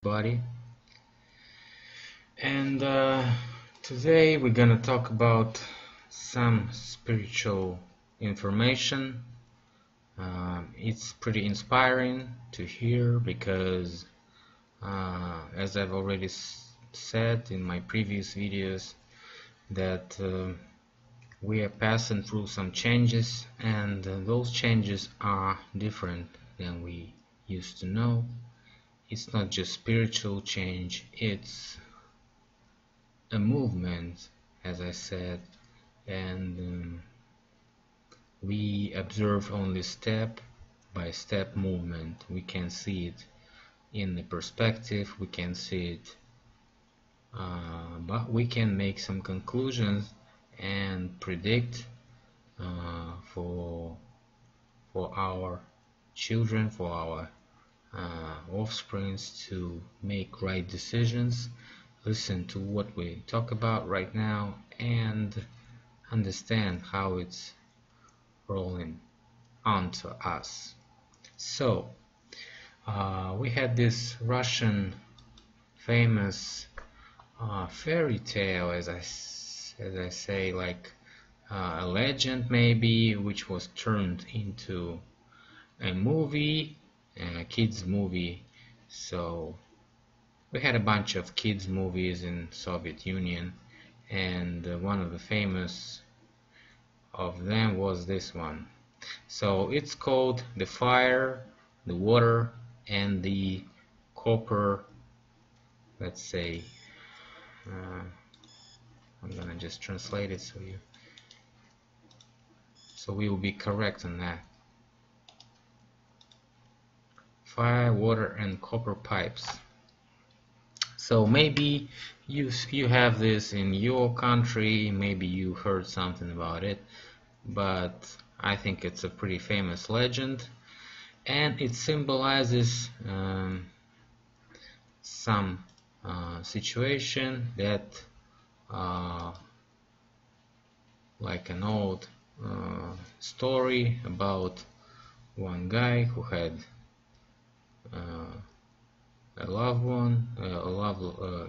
Buddy, and today we're gonna talk about some spiritual information. It's pretty inspiring to hear because as I've already said in my previous videos that we are passing through some changes, and those changes are different than we used to know. It's not just spiritual change, it's a movement, as I said, and we observe only step by step movement. We can see it in the perspective, we can see it, but we can make some conclusions and predict for our children, for our offsprings to make right decisions, listen to what we talk about right now, and understand how it's rolling onto us. So we had this Russian famous fairy tale, as I say, like a legend maybe, which was turned into a movie, a kids movie. So we had a bunch of kids movies in Soviet Union, and one of the famous of them was this one. So it's called The Fire, the Water, and the Copper. Let's say I'm gonna just translate it so we will be correct on that. Fire, water, and copper pipes. So maybe you have this in your country, maybe you heard something about it, but I think it's a pretty famous legend, and it symbolizes some situation that like an old story about one guy who had a loved one,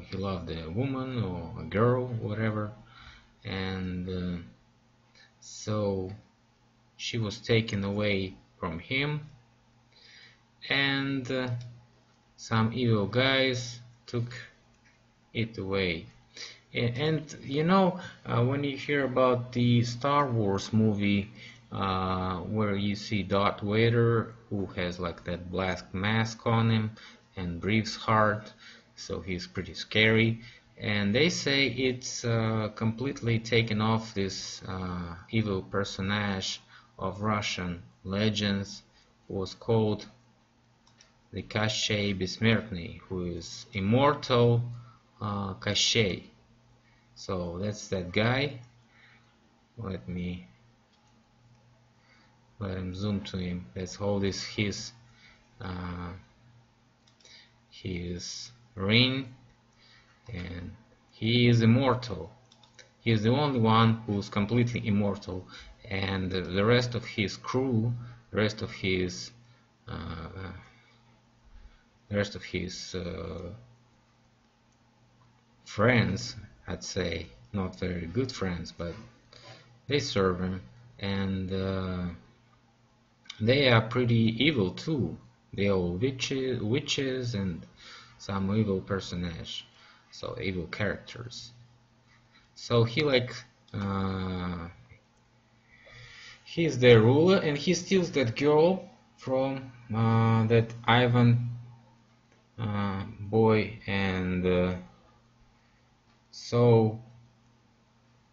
he loved a woman or a girl, whatever, and so she was taken away from him, and some evil guys took it away. And you know, when you hear about the Star Wars movie where you see Darth Vader, who has like that black mask on him and breathes hard, so he's pretty scary, and they say it's completely taken off this evil personage of Russian legends who was called the Kashey Besmertny, who is immortal Kashey. So that's that guy. Let him zoom to him. Let's hold this his ring, and he is immortal. He is the only one who is completely immortal, and the rest of his crew, the rest of his friends, I'd say, not very good friends, but they serve him, and they are pretty evil too. They are witches and some evil personage, so evil characters. So he he's their ruler, and he steals that girl from that Ivan boy, and so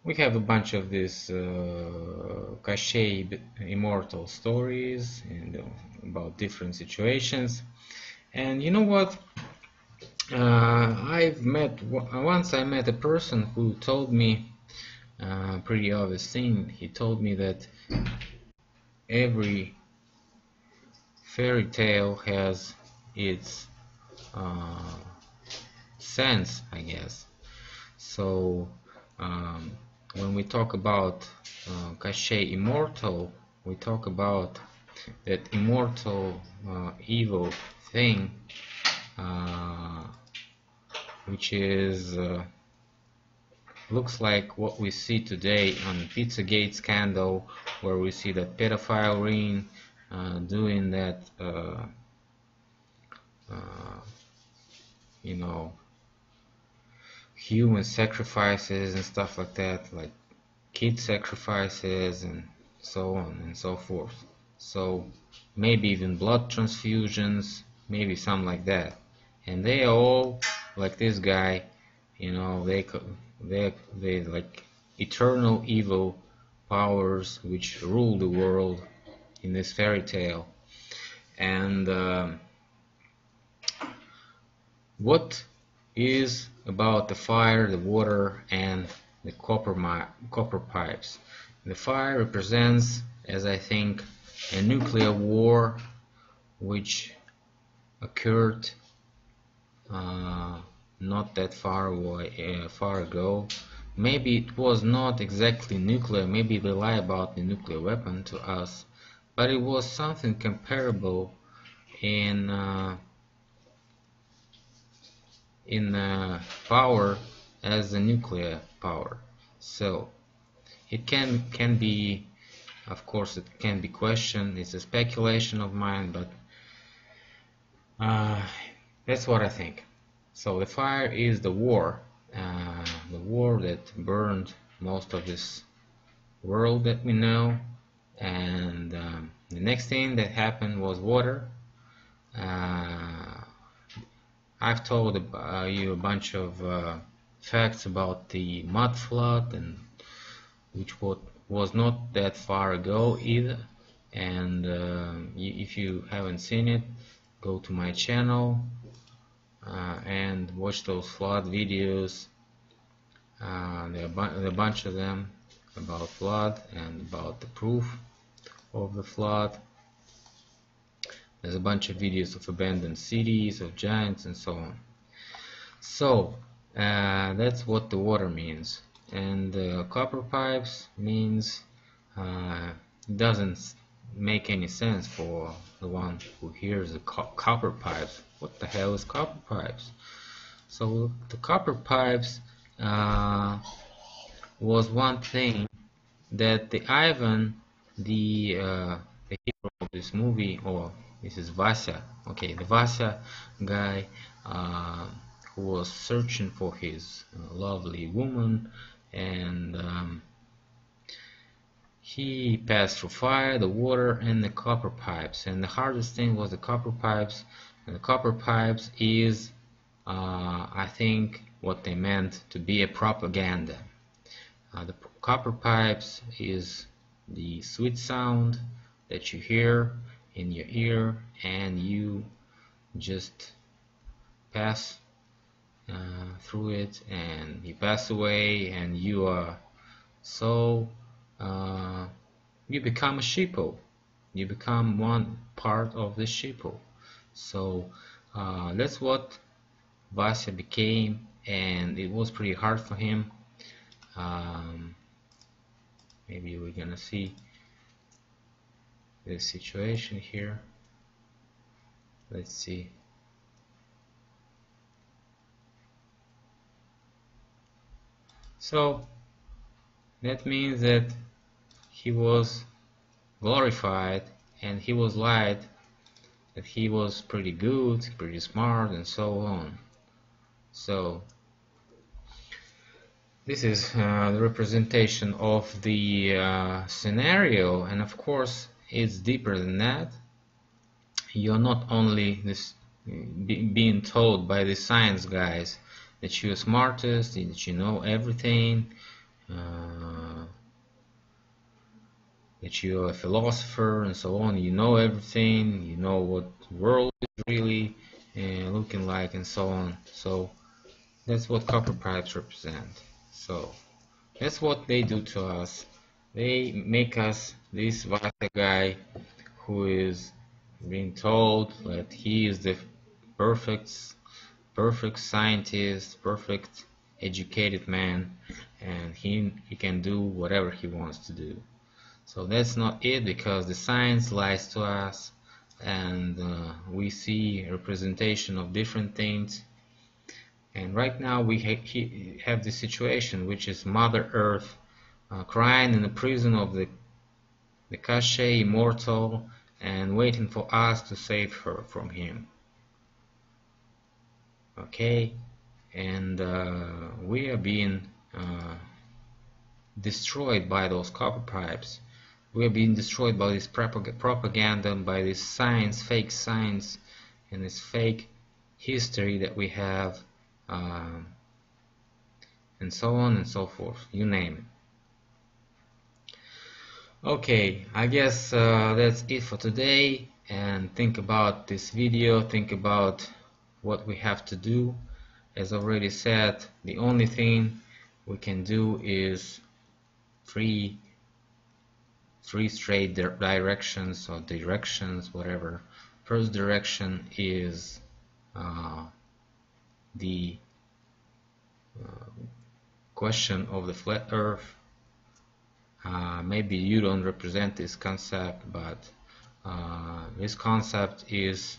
we have a bunch of these Kashey immortal stories and about different situations. And you know what? Once I met a person who told me pretty obvious thing. He told me that every fairy tale has its sense, I guess. So when we talk about Kashey immortal, we talk about that immortal evil thing which is looks like what we see today on Pizzagate scandal, where we see that pedophile ring doing that, uh, you know, human sacrifices and stuff like that, like kid sacrifices and so on and so forth. So maybe even blood transfusions, maybe something like that. And they all, like this guy, you know, they like eternal evil powers which rule the world in this fairy tale. And what is about the fire, the water, and the copper pipes? The fire represents, as I think, a nuclear war which occurred not that far ago. Maybe it was not exactly nuclear, maybe they lie about the nuclear weapon to us, but it was something comparable in power as the nuclear power. So it can be, of course, it can be questioned. It's a speculation of mine, but that's what I think. So the fire is the war that burned most of this world that we know, and the next thing that happened was water. I've told you a bunch of facts about the mud flood, and which was not that far ago either. And if you haven't seen it, go to my channel and watch those flood videos. There are a bunch of them about flood and about the proof of the flood. There's a bunch of videos of abandoned cities, of giants, and so on. So that's what the water means. And copper pipes means it doesn't make any sense for the one who hears the copper pipes. What the hell is copper pipes? So the copper pipes was one thing that the Ivan, the hero of this movie, or this is Vasya, okay, the Vasya guy who was searching for his lovely woman, and he passed through fire, the water, and the copper pipes. And the hardest thing was the copper pipes. And the copper pipes is, I think, what they meant to be a propaganda. The copper pipes is the sweet sound that you hear in your ear, and you just pass through it, and you pass away, and you are so you become a sheeple. You become one part of the sheeple. So that's what Vasya became, and it was pretty hard for him. Maybe we're gonna see this situation here. Let's see. So that means that he was glorified and he was lied that he was pretty good, pretty smart, and so on. So this is the representation of the scenario, and of course it's deeper than that. You're not only being told by the science guys that you're smartest, that you know everything, that you're a philosopher and so on. You know everything, you know what the world is really looking like, and so on. So that's what copper pipes represent. So that's what they do to us. They make us this Vata guy who is being told that he is the perfect scientist, perfect educated man, and he can do whatever he wants to do. So that's not it, because the science lies to us, and we see representation of different things, And right now we have this situation, which is Mother Earth crying in the prison of the Cache immortal and waiting for us to save her from him. Okay, and we are being destroyed by those copper pipes. We are being destroyed by this propaganda, by this science, fake science, and this fake history that we have, and so on and so forth, you name it. Okay, I guess that's it for today, and think about this video, think about what we have to do. As already said, the only thing we can do is three straight directions, or directions, whatever. First direction is the question of the flat earth. Maybe you don't represent this concept, but this concept is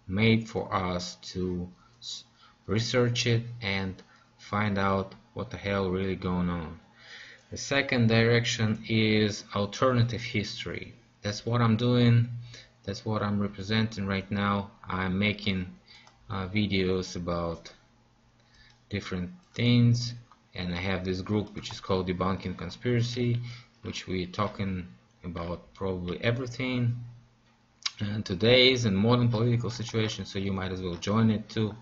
made for us to research it and find out what the hell really going on. The second direction is alternative history. That's what I'm doing. That's what I'm representing right now. I'm making videos about different things, and I have this group which is called Debunking Conspiracy, which we're talking about probably everything and today's and modern political situation, so you might as well join it too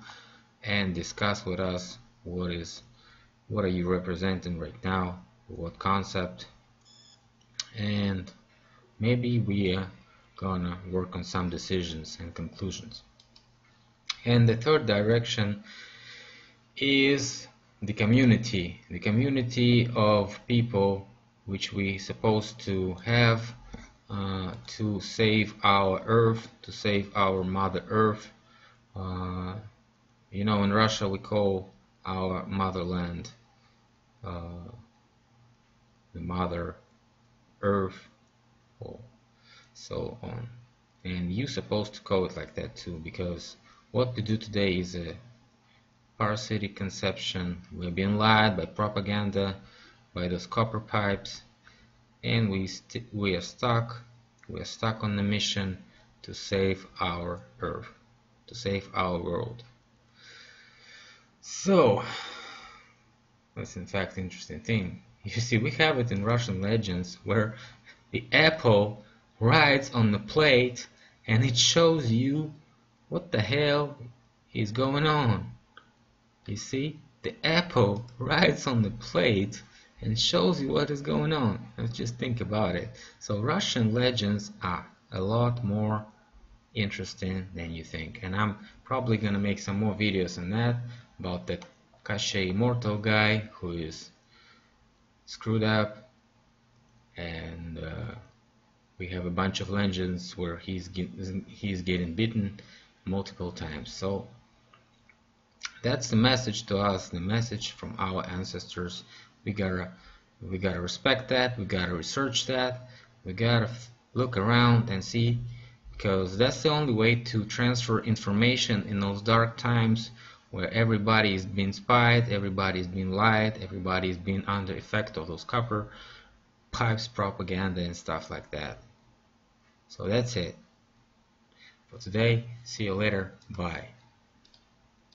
and discuss with us what are you representing right now, what concept, and maybe we are gonna work on some decisions and conclusions. And the third direction is the community of people which we supposed to have to save our earth, to save our Mother Earth. You know, in Russia we call our motherland the Mother Earth, or so on. And you're supposed to call it like that too, because what we do today is a parasitic conception. We're being lied by propaganda, by those copper pipes, and we are stuck on the mission to save our Earth, to save our world. So that's in fact an interesting thing. You see, we have it in Russian legends where the apple rides on the plate and it shows you what the hell is going on. You see, the apple rides on the plate and shows you what is going on. Let's just think about it. So Russian legends are a lot more interesting than you think, and I'm probably gonna make some more videos on that, about that Cache immortal guy who is screwed up, and we have a bunch of legends where he's getting beaten multiple times. So that's the message to us, the message from our ancestors. We gotta respect that, we gotta research that, we gotta look around and see, because that's the only way to transfer information in those dark times where everybody is being spied, everybody is being lied, everybody is being under effect of those copper pipes, propaganda and stuff like that. So that's it for today. See you later. Bye.